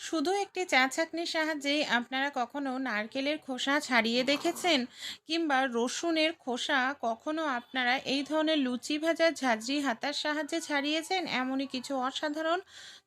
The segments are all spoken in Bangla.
শুধু একটি চা ছাঁকনির সাহায্যেই আপনারা কখনো নারকেলের খোসা ছাড়িয়ে দেখেছেন? কিংবা রসুনের খোসা কখনো আপনারা এই ধরনের লুচি ভাজার ঝাঁঝরি হাতার সাহায্যে ছাড়িয়েছেন? এমনই কিছু অসাধারণ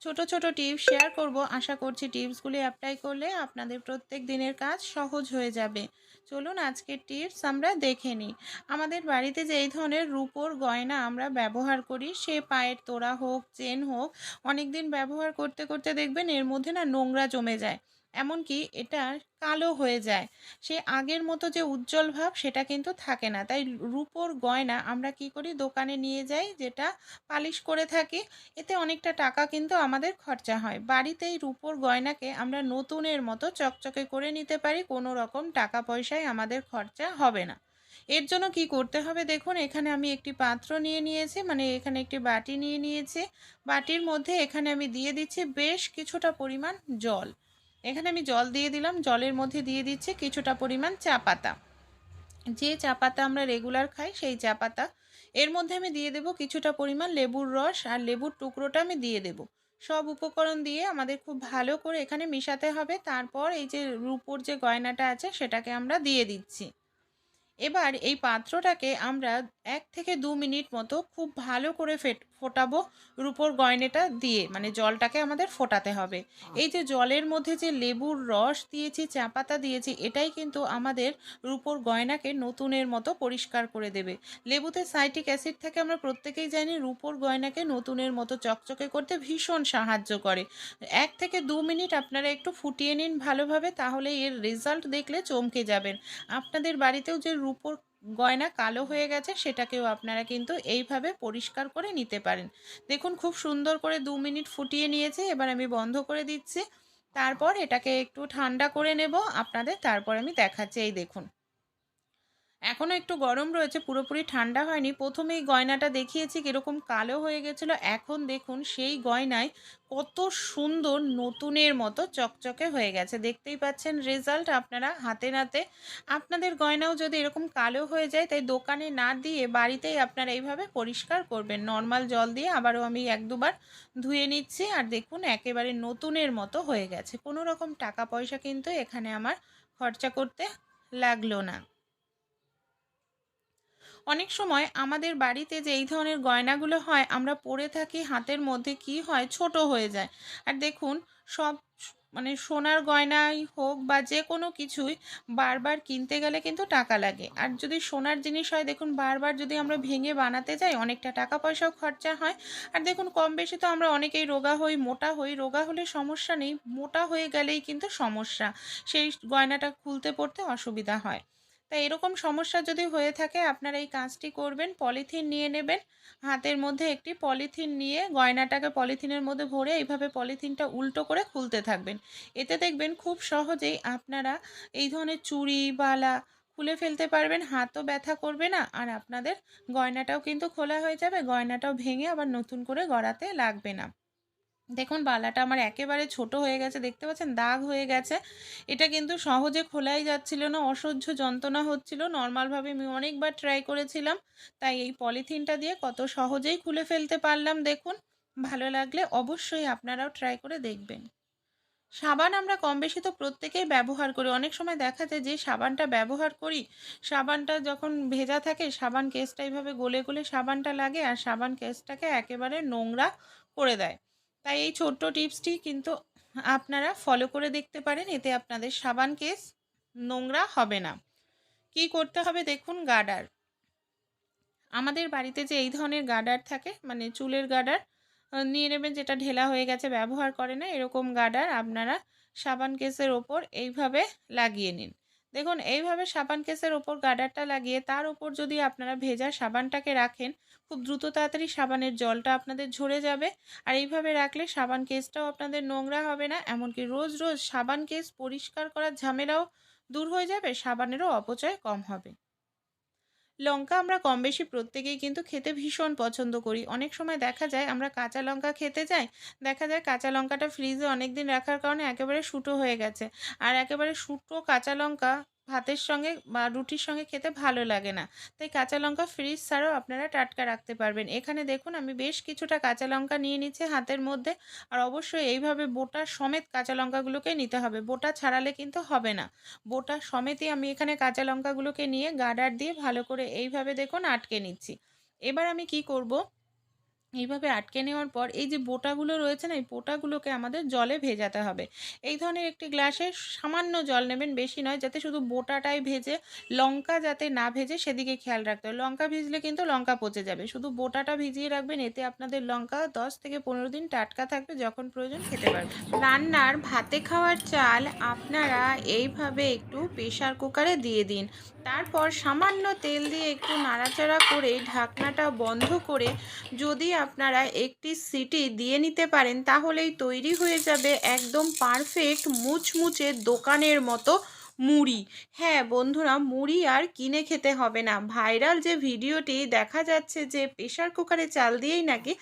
ছোট ছোট টিপস শেয়ার করব। আশা করছি টিপসগুলি অ্যাপ্লাই করলে আপনাদের প্রত্যেক দিনের কাজ সহজ হয়ে যাবে। চলুন আজকের টিপস আমরা দেখে নিই। আমাদের বাড়িতে যে এই ধরনের রূপোর গয়না আমরা ব্যবহার করি, সে পায়ের তোড়া হোক, চেন হোক, অনেকদিন ব্যবহার করতে করতে দেখবেন এর মধ্যে না নোংরা জমে যায়। এমনকি এটা কালো হয়ে যায়। সে আগের মতো যে উজ্জ্বল ভাব সেটা কিন্তু থাকে না। তাই রূপোর গয়না আমরা কি করি, দোকানে নিয়ে যাই, যেটা পালিশ করে থাকি। এতে অনেকটা টাকা কিন্তু আমাদের খরচা হয়। বাড়িতেই রূপোর গয়নাকে আমরা নতুনের মতো চকচকে করে নিতে পারি। কোনো রকম টাকা পয়সায় আমাদের খরচা হবে না। এর জন্য কি করতে হবে দেখুন, এখানে আমি একটি পাত্র নিয়ে নিয়েছি, মানে এখানে একটি বাটি নিয়ে নিয়েছি। বাটির মধ্যে এখানে আমি দিয়ে দিচ্ছি বেশ কিছুটা পরিমাণ জল। এখানে আমি জল দিয়ে দিলাম, জলের মধ্যে দিয়ে দিচ্ছি কিছুটা পরিমাণ চা পাতা। যে চা পাতা আমরা রেগুলার খাই সেই চা পাতা। এর মধ্যে আমি দিয়ে দেব কিছুটা পরিমাণ লেবুর রস, আর লেবুর টুকরোটা আমি দিয়ে দেব। সব উপকরণ দিয়ে আমাদের খুব ভালো করে এখানে মেশাতে হবে। তারপর এই যে রূপোর যে গয়নাটা আছে সেটাকে আমরা দিয়ে দিচ্ছি। এবার এই পাত্রটাকে আমরা ১ থেকে ২ মিনিট মতো খুব ভালো করে ফোটাবো রূপোর গয়নাটা দিয়ে, মানে জলটাকে আমাদের ফোটাতে হবে। এই যে জলের মধ্যে যে লেবুর রস দিয়েছি, চা পাতা দিয়েছি, এটাই কিন্তু আমাদের রূপোর গয়নাকে নতুনের মতো পরিষ্কার করে দেবে। লেবুতে সাইট্রিক অ্যাসিড থাকে, আমরা প্রত্যেকেই জানি, রূপোর গয়নাকে নতুনের মতো চকচকে করতে ভীষণ সাহায্য করে। ১ থেকে ২ মিনিট আপনারা একটু ফুটিয়ে নিন ভালোভাবে, তাহলে এর রেজাল্ট দেখলে চমকে যাবেন। আপনাদের বাড়িতেও যে রূপোর গয়না কালো হয়ে গেছে সেটাকেও আপনারা কিন্তু এইভাবে পরিষ্কার করে নিতে পারেন। দেখুন খুব সুন্দর করে ২ মিনিট ফুটিয়ে নিয়েছে। এবার আমি বন্ধ করে দিচ্ছি। তারপর এটাকে একটু ঠান্ডা করে নেব আপনাদের, তারপর আমি দেখাচ্ছি। এই দেখুন, এখনো একটু গরম রয়েছে, পুরোপুরি ঠান্ডা হয়নি। ১ম এই গয়নাটা দেখিয়েছি কিরকম কালো হয়ে গেছিল। এখন দেখুন সেই গয়নায় কত সুন্দর নতুনের মতো চকচকে হয়ে গেছে। দেখতেই পাচ্ছেন রেজাল্ট আপনারা হাতে নাতে। আপনাদের গয়নাও যদি এরকম কালো হয়ে যায়, তাই দোকানে না দিয়ে বাড়িতেই আপনারা এইভাবে পরিষ্কার করবেন। নর্মাল জল দিয়ে আবারও আমি ১-২ বার ধুয়ে নিচ্ছি, আর দেখুন একেবারে নতুনের মতো হয়ে গেছে। কোনো রকম টাকা পয়সা কিন্তু এখানে আমার খরচা করতে লাগলো না। অনেক সময় আমাদের বাড়িতে যে এই ধরনের গয়নাগুলো হয় আমরা পরে থাকি, হাতের মধ্যে কি হয়, ছোট হয়ে যায়। আর দেখুন সব মানে সোনার গয়নাই হোক বা যে কোনো কিছুই বারবার কিনতে গেলে কিন্তু টাকা লাগে। আর যদি সোনার জিনিস হয়, দেখুন বারবার যদি আমরা ভেঙে বানাতে যাই অনেকটা টাকা পয়সাও খরচা হয়। আর দেখুন কম বেশি তো আমরা অনেকেই রোগা হই, মোটা হই। রোগা হলে সমস্যা নেই, মোটা হয়ে গেলেই কিন্তু সমস্যা। সেই গয়নাটা খুলতে পড়তে অসুবিধা হয়। তাই এরকম সমস্যা যদি হয়ে থাকে আপনারা এই কাজটি করবেন, পলিথিন নিয়ে নেবেন। হাতের মধ্যে একটি পলিথিন নিয়ে গয়নাটাকে পলিথিনের মধ্যে ভরে এইভাবে পলিথিনটা উল্টো করে খুলতে থাকবেন। এতে দেখবেন খুব সহজেই আপনারা এই ধরনের চুড়ি, বালা খুলে ফেলতে পারবেন। হাতও ব্যথা করবে না, আর আপনাদের গয়নাটাও কিন্তু খোলা হয়ে যাবে। গয়নাটাও ভেঙে আবার নতুন করে গড়াতে লাগবে না। দেখুন বালাটা আমার একেবারে ছোট হয়ে গেছে, দেখতে পাচ্ছেন দাগ হয়ে গেছে। এটা কিন্তু সহজে খোলাই যাচ্ছিল না, অসহ্য যন্ত্রণা হচ্ছিল। নর্মালভাবে আমি অনেকবার ট্রাই করেছিলাম, তাই এই পলিথিনটা দিয়ে কত সহজেই খুলে ফেলতে পারলাম দেখুন। ভালো লাগলে অবশ্যই আপনারাও ট্রাই করে দেখবেন। সাবান আমরা কম বেশি তো প্রত্যেকেই ব্যবহার করি। অনেক সময় দেখা যায় যে সাবানটা ব্যবহার করি, সাবানটা যখন ভেজা থাকে সাবান কেসটা এইভাবে গলে গলে সাবানটা লাগে, আর সাবান কেসটাকে একেবারে নোংরা করে দেয়। তাই এই ছোট্ট টিপসটি কিন্তু আপনারা ফলো করে দেখতে পারেন, এতে আপনাদের সাবান কেস নোংরা হবে না। কি করতে হবে দেখুন, গার্ডার। আমাদের বাড়িতে যে এই ধরনের গার্ডার থাকে, মানে চুলের গার্ডার নিয়ে নেবেন, যেটা ঢেলা হয়ে গেছে, ব্যবহার করে না এরকম গার্ডার আপনারা সাবান কেসের ওপর এইভাবে লাগিয়ে নিন। দেখুন এইভাবে সাবান কেসের ওপর গার্ডারটা লাগিয়ে তার ওপর যদি আপনারা ভেজা সাবানটাকে রাখেন, খুব দ্রুত তাড়াতাড়ি সাবানের জলটা আপনাদের ঝরে যাবে। আর এইভাবে রাখলে সাবান কেসটাও আপনাদের নোংরা হবে না, এমনকি রোজ রোজ সাবান কেস পরিষ্কার করার ঝামেলাও দূর হয়ে যাবে, সাবানেরও অপচয় কম হবে। লঙ্কা আমরা কম বেশি প্রত্যেকেই কিন্তু খেতে ভীষণ পছন্দ করি। অনেক সময় দেখা যায় আমরা কাঁচা লঙ্কা খেতে যাই, দেখা যায় কাঁচা লঙ্কাটা ফ্রিজে অনেক দিন রাখার কারণে একেবারে শুঁটো হয়ে গেছে। আর একেবারে শুঁটো কাঁচা লঙ্কা ভাতের সঙ্গে বা রুটির সঙ্গে খেতে ভালো লাগে না। তাই কাঁচা লঙ্কা ফ্রিজ ছাড়াও আপনারা টাটকা রাখতে পারবেন। এখানে দেখুন আমি বেশ কিছুটা কাঁচা লঙ্কা নিয়ে নিচ্ছি হাতের মধ্যে। আর অবশ্যই এইভাবে বোটা সমেত কাঁচা লঙ্কাগুলোকে নিতে হবে। বোটা ছাড়ালে কিন্তু হবে না। বোটা সমেতই আমি এখানে কাঁচা লঙ্কাগুলোকে নিয়ে গার্ডার দিয়ে ভালো করে এইভাবে দেখুন আটকে নিচ্ছি। এবার আমি কি করব, এইভাবে আটকে নেওয়ার পর এই যে বোটাগুলো রয়েছে না, এই বোটাগুলোকে আমাদের জলে ভেজাতে হবে। এই ধরনের একটি গ্লাসে সামান্য জল নেবেন, বেশি নয়, যাতে শুধু বোটাটাই ভেজে, লঙ্কা যাতে না ভেজে সেদিকে খেয়াল রাখতে হবে। লঙ্কা ভিজলে কিন্তু লঙ্কা পচে যাবে। শুধু বোটাটা ভিজিয়ে রাখবেন, এতে আপনাদের লঙ্কা 10 থেকে 15 দিন টাটকা থাকবে, যখন প্রয়োজন খেতে পারবেন। রান্নার ভাতে খাওয়ার চাল আপনারা এইভাবে একটু প্রেসার কুকারে দিয়ে দিন। তারপর সামান্য তেল দিয়ে একটু নাড়াচাড়া করে ঢাকনাটা বন্ধ করে যদি আপনারা একটি সিটি দিয়ে নিতে পারেন, তাহলেই তৈরি হয়ে যাবে একদম পারফেক্ট মুচমুচে দোকানের মতো মুড়ি। হ্যাঁ বন্ধুরা, মুড়ি আর কিনে খেতে হবে না। ভাইরাল যে ভিডিওটি দেখা যাচ্ছে যে প্রেসার কুকারে চাল দিয়েই নাকি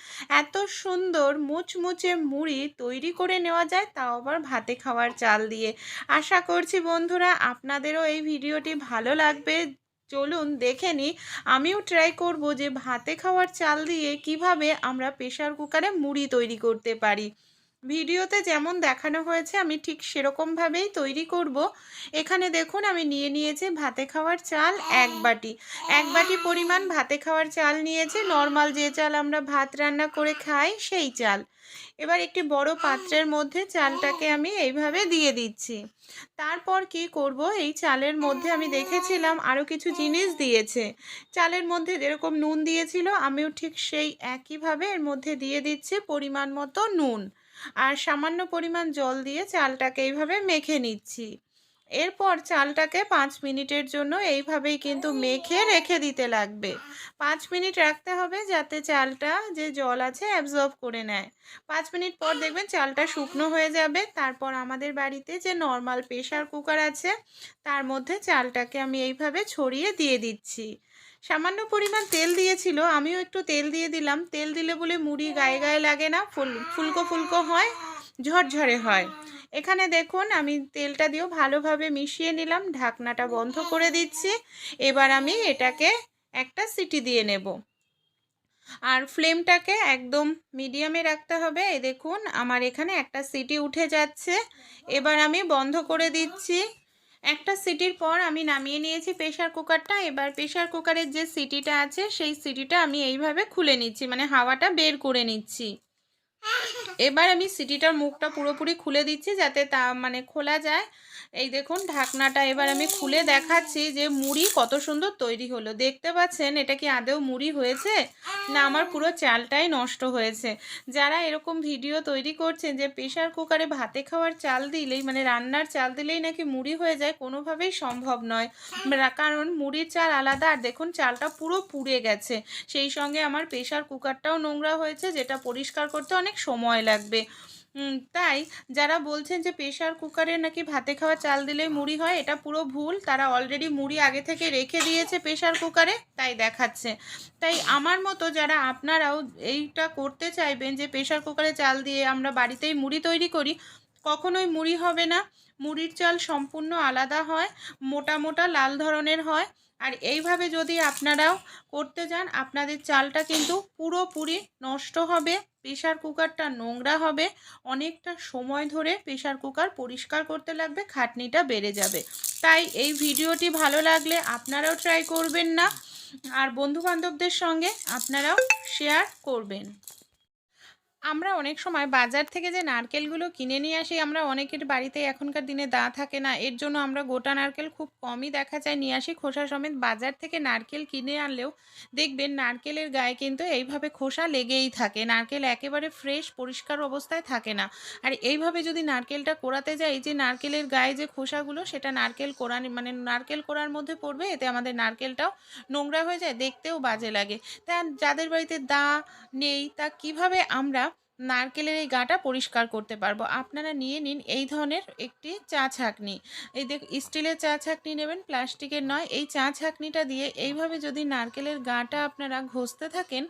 এত সুন্দর মুচমুচে মুড়ি তৈরি করে নেওয়া যায়, তাও আবার ভাতে খাওয়ার চাল দিয়ে। আশা করছি বন্ধুরা আপনাদেরও এই ভিডিওটি ভালো লাগবে। চলুন দেখে নিই, আমিও ট্রাই করব যে ভাতে খাওয়ার চাল দিয়ে কিভাবে আমরা প্রেসার কুকারে মুড়ি তৈরি করতে পারি। ভিডিওতে যেমন দেখানো হয়েছে আমি ঠিক সেরকমভাবেই তৈরি করব। এখানে দেখুন আমি নিয়ে নিয়েছি ভাতে খাওয়ার চাল 1 বাটি। 1 বাটি পরিমাণ ভাতে খাওয়ার চাল নিয়েছি, নর্মাল যে চাল আমরা ভাত রান্না করে খাই সেই চাল। এবার একটি বড় পাত্রের মধ্যে চালটাকে আমি এইভাবে দিয়ে দিচ্ছি। তারপর কি করব, এই চালের মধ্যে আমি দেখেছিলাম আরও কিছু জিনিস দিয়েছে। চালের মধ্যে যেরকম নুন দিয়েছিল, আমিও ঠিক সেই একইভাবে এর মধ্যে দিয়ে দিচ্ছি পরিমাণ মতো নুন। আর সামান্য পরিমাণ জল দিয়ে চালটাকে এইভাবে মেখে নিচ্ছি। এরপর চালটাকে 5 মিনিটের জন্য এইভাবেই কিন্তু মেখে রেখে দিতে লাগবে। 5 মিনিট রাখতে হবে, যাতে চালটা যে জল আছে অ্যাবজর্ব করে নেয়। 5 মিনিট পর দেখবেন চালটা শুকনো হয়ে যাবে। তারপর আমাদের বাড়িতে যে নর্মাল প্রেসার কুকার আছে, তার মধ্যে চালটাকে আমি এইভাবে ছড়িয়ে দিয়ে দিচ্ছি। সামান্য পরিমাণ তেল দিয়েছিল, আমিও একটু তেল দিয়ে দিলাম। তেল দিলে বলে মুড়ি গায়ে গায়ে লাগে না, ফুলকো ফুলকো হয়, ঝরঝরে হয়। এখানে দেখুন আমি তেলটা দিয়েও ভালোভাবে মিশিয়ে নিলাম, ঢাকনাটা বন্ধ করে দিচ্ছি। এবার আমি এটাকে একটা সিটি দিয়ে নেব। আর ফ্লেমটাকে একদম মিডিয়ামে রাখতে হবে। এই দেখুন আমার এখানে একটা সিটি উঠে যাচ্ছে। এবার আমি বন্ধ করে দিচ্ছি। একটা সিটির পর আমি নামিয়ে নিয়েছি প্রেসার কুকারটা। এবার প্রেসার কুকারের যে সিটিটা আছে সেই সিটিটা আমি এইভাবে খুলে নিচ্ছি, মানে হাওয়াটা বের করে নিচ্ছি। এবার আমি সিটিটার মুখটা পুরোপুরি খুলে দিচ্ছি, যাতে তা মানে খোলা যায়। এই দেখুন ঢাকনাটা এবার আমি খুলে দেখাচ্ছি যে মুড়ি কত সুন্দর তৈরি হলো। দেখতে পাচ্ছেন এটা কি আদৌ মুড়ি হয়েছে, না আমার পুরো চালটাই নষ্ট হয়েছে। যারা এরকম ভিডিও তৈরি করছেন যে প্রেসার কুকারে ভাতে খাওয়ার চাল দিলেই, মানে রান্নার চাল দিলেই নাকি মুড়ি হয়ে যায়, কোনোভাবেই সম্ভব নয়। কারণ মুড়ির চাল আলাদা, আর দেখুন চালটা পুরো পুড়ে গেছে। সেই সঙ্গে আমার প্রেসার কুকারটাও নোংরা হয়েছে, যেটা পরিষ্কার করতে অনেক সময় লাগবে। তাই যারা বলছেন যে প্রেসার কুকারে নাকি ভাতে খাওয়া চাল দিলেই মুড়ি হয়, এটা পুরো ভুল। তারা অলরেডি মুড়ি আগে থেকে রেখে দিয়েছে প্রেসার কুকারে, তাই দেখাচ্ছে। তাই আমার মতো যারা আপনারাও এইটা করতে চাইবেন যে প্রেসার কুকারে চাল দিয়ে আমরা বাড়িতেই মুড়ি তৈরি করি, কখনোই মুড়ি হবে না। মুড়ির চাল সম্পূর্ণ আলাদা হয়, মোটা মোটা লাল ধরনের হয়। আর এইভাবে যদি আপনারাও করতে যান, আপনাদের চালটা কিন্তু পুরোপুরি নষ্ট হবে, প্রেসার কুকারটা নোংরা হবে, অনেকটা সময় ধরে প্রেসার কুকার পরিষ্কার করতে লাগবে, খাটনিটা বেড়ে যাবে। তাই এই ভিডিওটি ভালো লাগলে আপনারাও ট্রাই করবেন না, আর বন্ধুবান্ধবদের সঙ্গে আপনারাও শেয়ার করবেন। আমরা অনেক সময় বাজার থেকে যে নারকেলগুলো কিনে নিয়ে আসি, আমরা অনেকের বাড়িতে এখনকার দিনে দা থাকে না, এর জন্য আমরা গোটা নারকেল খুব কমই দেখা যায় নিয়ে আসি খোসা সমেত। বাজার থেকে নারকেল কিনে আনলেও দেখবেন নারকেলের গায়ে কিন্তু এইভাবে খোসা লেগেই থাকে, নারকেল একেবারে ফ্রেশ পরিষ্কার অবস্থায় থাকে না। আর এইভাবে যদি নারকেলটা কোড়াতে যাই, যে নারকেলের গায়ে যে খোসাগুলো, সেটা নারকেল কোড়ানি মানে নারকেল কোড়ার মধ্যে পড়বে, এতে আমাদের নারকেলটাও নোংরা হয়ে যায়, দেখতেও বাজে লাগে। তা যাদের বাড়িতে দা নেই, তা কিভাবে আমরা নারকেলের এই গাটা পরিষ্কার করতে পারবো? আপনারা নিয়ে নিন এই ধরনের একটি চা ছাঁকনি। এই স্টিলের চা ছাঁকনি নেবেন, প্লাস্টিকের নয়। এই চা ছাঁকনিটা দিয়ে এইভাবে যদি নারকেলের গাটা আপনারা ঘষতে থাকেন,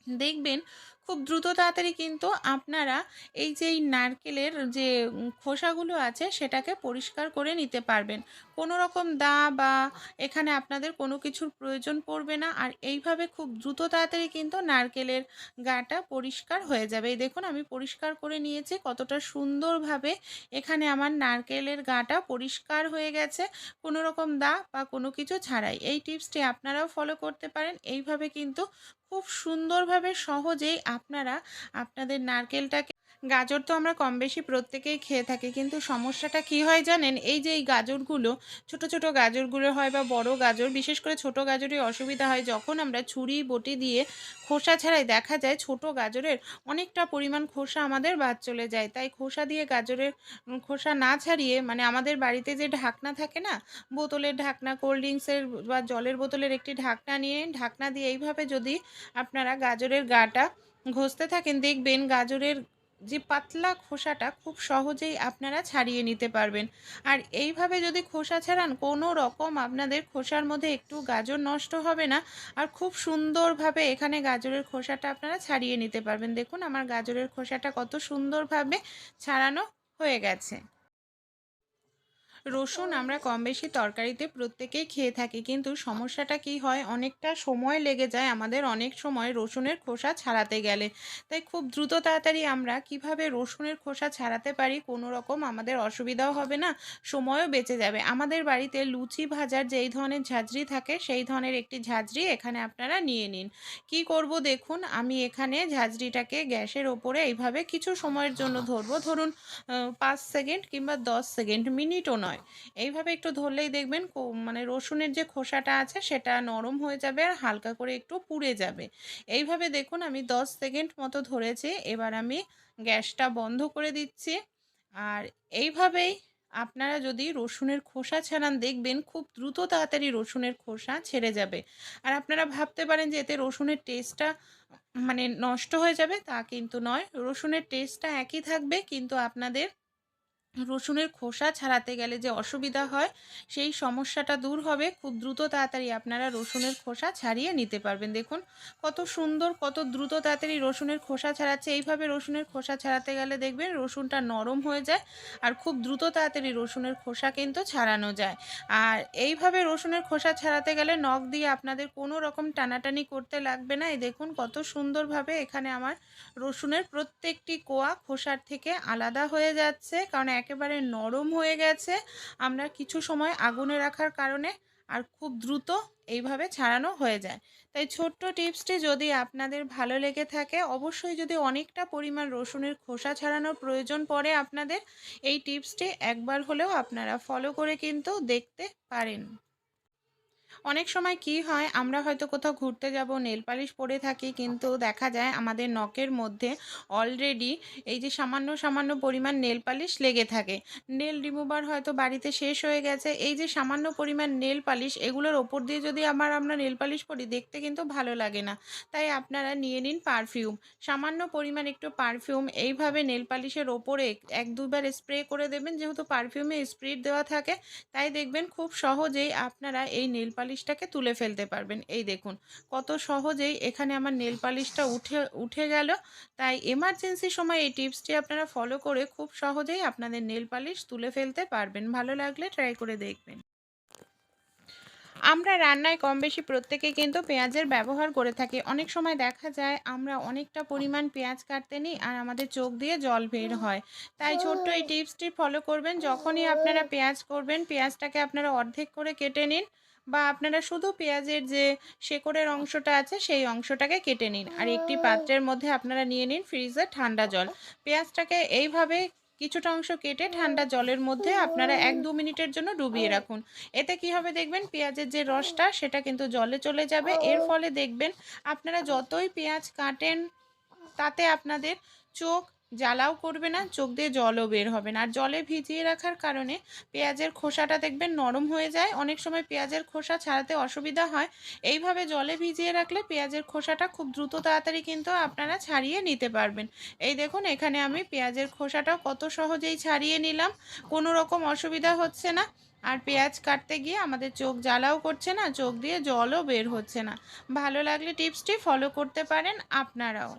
দেখবেন খুব দ্রুত তাড়াতাড়ি কিন্তু আপনারা এই যে এই নারকেলের যে খোসাগুলো আছে সেটাকে পরিষ্কার করে নিতে পারবেন। কোনো রকম দা বা এখানে আপনাদের কোনো কিছুর প্রয়োজন পড়বে না। আর এইভাবে খুব দ্রুত তাড়াতাড়ি কিন্তু নারকেলের গাটা পরিষ্কার হয়ে যাবে। এই দেখুন আমি পরিষ্কার করে নিয়েছি, কতটা সুন্দরভাবে এখানে আমার নারকেলের গাটা পরিষ্কার হয়ে গেছে, কোনো রকম দা বা কোনো কিছু ছাড়াই। এই টিপসটি আপনারাও ফলো করতে পারেন। এইভাবে কিন্তু খুব সুন্দরভাবে সহজেই আপনারা আপনাদের নারকেলটাকে, গাজর তো আমরা কম বেশি প্রত্যেকেই খেয়ে থাকি, কিন্তু সমস্যাটা কি হয় জানেন? এই যে এই গাজরগুলো, ছোট ছোট গাজরগুলো হয় বা বড় গাজর, বিশেষ করে ছোট গাজরে অসুবিধা হয় যখন আমরা ছুরি বটি দিয়ে খোসা ছাড়াই, দেখা যায় ছোট গাজরের অনেকটা পরিমাণ খোসা আমাদের বাদ চলে যায়। তাই খোসা দিয়ে গাজরের খোসা না ছাড়িয়ে, মানে আমাদের বাড়িতে যে ঢাকনা থাকে না, বোতলের ঢাকনা, কোল্ড ড্রিঙ্কসের বা জলের বোতলের একটি ঢাকনা নিয়ে, ঢাকনা দিয়ে এইভাবে যদি আপনারা গাজরের গাটা ঘষতে থাকেন, দেখবেন গাজরের যে পাতলা খোসাটা খুব সহজেই আপনারা ছাড়িয়ে নিতে পারবেন। আর এইভাবে যদি খোসা ছাড়ান, কোনো রকম আপনাদের খোসার মধ্যে একটু গাজর নষ্ট হবে না। আর খুব সুন্দরভাবে এখানে গাজরের খোসাটা আপনারা ছাড়িয়ে নিতে পারবেন। দেখুন আমার গাজরের খোসাটা কত সুন্দরভাবে ছাড়ানো হয়ে গেছে। রসুন আমরা কম বেশি তরকারিতে প্রত্যেকেই খেয়ে থাকি, কিন্তু সমস্যাটা কি হয়, অনেকটা সময় লেগে যায় আমাদের অনেক সময় রসুনের খোসা ছাড়াতে গেলে। তাই খুব দ্রুত তাড়াতাড়ি আমরা কিভাবে রসুনের খোসা ছাড়াতে পারি, কোনো রকম আমাদের অসুবিধাও হবে না, সময়ও বেঁচে যাবে। আমাদের বাড়িতে লুচি ভাজার যেই ধরনের ঝাঁঝরি থাকে, সেই ধরনের একটি ঝাঁঝরি এখানে আপনারা নিয়ে নিন। কি করব দেখুন, আমি এখানে ঝাঁঝরিটাকে গ্যাসের ওপরে এইভাবে কিছু সময়ের জন্য ধরবো, ধরুন ৫ সেকেন্ড কিংবা ১০ সেকেন্ড, মিনিটও নয়। এইভাবে একটু ধরলেই দেখবেন মানে রসুনের যে খোসাটা আছে সেটা নরম হয়ে যাবে আর হালকা করে একটু পুড়ে যাবে। এইভাবে দেখুন আমি ১০ সেকেন্ড মতো ধরেছি। এবার আমি গ্যাসটা বন্ধ করে দিচ্ছি। আর এইভাবেই আপনারা যদি রসুনের খোসা ছাড়ান, দেখবেন খুব দ্রুত তাড়াতাড়ি রসুনের খোসা ছেড়ে যাবে। আর আপনারা ভাবতে পারেন যে এতে রসুনের টেস্টটা মানে নষ্ট হয়ে যাবে, তা কিন্তু নয়। রসুনের টেস্টটা একই থাকবে, কিন্তু আপনাদের রসুনের খোসা ছাড়াতে গেলে যে অসুবিধা হয়, সেই সমস্যাটা দূর হবে। খুব দ্রুত তাড়াতাড়ি আপনারা রসুনের খোসা ছাড়িয়ে নিতে পারবেন। দেখুন কত সুন্দর, কত দ্রুত তাড়াতাড়ি রসুনের খোসা ছাড়াচ্ছে। এইভাবে রসুনের খোসা ছাড়াতে গেলে দেখবেন রসুনটা নরম হয়ে যায়, আর খুব দ্রুত তাড়াতাড়ি রসুনের খোসা কিন্তু ছাড়ানো যায়। আর এইভাবে রসুনের খোসা ছাড়াতে গেলে নখ দিয়ে আপনাদের কোনো রকম টানাটানি করতে লাগবে না। এই দেখুন কত সুন্দরভাবে এখানে আমার রসুনের প্রত্যেকটি কোয়া খোসার থেকে আলাদা হয়ে যাচ্ছে, কারণ একেবারে নরম হয়ে গেছে আমরা কিছু সময় আগুনে রাখার কারণে। আর খুব দ্রুত এইভাবে ছাড়ানো হয়ে যায়। তাই ছোট্ট টিপসটি যদি আপনাদের ভালো লেগে থাকে, অবশ্যই যদি অনেকটা পরিমাণ রসুনের খোসা ছাড়ানোর প্রয়োজন পড়ে আপনাদের, এই টিপসটি একবার হলেও আপনারা ফলো করে কিন্তু দেখতে পারেন। অনেক সময় কি হয়, আমরা হয়তো কোথাও ঘুরতে যাব, নেল পালিশ পরে থাকি, কিন্তু দেখা যায় আমাদের নখের মধ্যে অলরেডি এই যে সামান্য সামান্য পরিমাণ নেল পালিশ লেগে থাকে। নেল রিমুভার হয়তো বাড়িতে শেষ হয়ে গেছে। এই যে সামান্য পরিমাণ নেল পালিশ, এগুলোর ওপর দিয়ে যদি আমরা নেল পালিশ পরি, দেখতে কিন্তু ভালো লাগে না। তাই আপনারা নিয়ে নিন পারফিউম, সামান্য পরিমাণ একটু পারফিউম, এইভাবে নেল পালিশের ওপরে ১-২ বার স্প্রে করে দেবেন। যেহেতু পারফিউমে স্প্রিট দেওয়া থাকে, তাই দেখবেন খুব সহজেই আপনারা এই নেল পালিশটাকে তুলে ফেলতে পারবেন। এই দেখুন কত সহজেই এখানে আমার নেল পালিশটা উঠে গেল। তাই এমার্জেন্সির সময় এই টিপসটি আপনারা ফলো করে খুব সহজেই আপনাদের নেল পালিশ তুলে ফেলতে পারবেন। ভালো লাগলে ট্রাই করে দেখবেন। আমরা রান্নায় কম বেশি প্রত্যেকেই কিন্তু পেঁয়াজের ব্যবহার করে থাকি। অনেক সময় দেখা যায় আমরা অনেকটা পরিমাণ পেঁয়াজ কাটতে নিই আর আমাদের চোখ দিয়ে জল বের হয়। তাই ছোট্ট এই টিপসটি ফলো করবেন। যখনই আপনারা পেঁয়াজ করবেন, পেঁয়াজটাকে আপনারা অর্ধেক করে কেটে নিন, বা আপনারা শুধু পেঁয়াজের যে শেকড়ের অংশটা আছে সেই অংশটাকে কেটে নিন। আর একটি পাত্রের মধ্যে আপনারা নিয়ে নিন ফ্রিজের ঠান্ডা জল। পেঁয়াজটাকে এইভাবে কিছুটা অংশ কেটে ঠান্ডা জলের মধ্যে আপনারা ১-২ মিনিটের জন্য ডুবিয়ে রাখুন। এতে কি হবে দেখবেন, পেঁয়াজের যে রসটা সেটা কিন্তু জলে চলে যাবে। এর ফলে দেখবেন আপনারা যতই পেঁয়াজ কাটেন, তাতে আপনাদের চোখ জ্বালাও করবে না, চোখ দিয়ে জলও বের হবে না। আর জলে ভিজিয়ে রাখার কারণে পেঁয়াজের খোসাটা দেখবেন নরম হয়ে যায়। অনেক সময় পেঁয়াজের খোসা ছাড়াতে অসুবিধা হয়। এইভাবে জলে ভিজিয়ে রাখলে পেঁয়াজের খোসাটা খুব দ্রুত তাড়াতাড়ি কিন্তু আপনারা ছাড়িয়ে নিতে পারবেন। এই দেখুন এখানে আমি পেঁয়াজের খোসাটা কত সহজেই ছাড়িয়ে নিলাম, কোনো রকম অসুবিধা হচ্ছে না। আর পেঁয়াজ কাটতে গিয়ে আমাদের চোখ জ্বালাও করছে না, চোখ দিয়ে জলও বের হচ্ছে না। ভালো লাগলে টিপসটি ফলো করতে পারেন আপনারাও।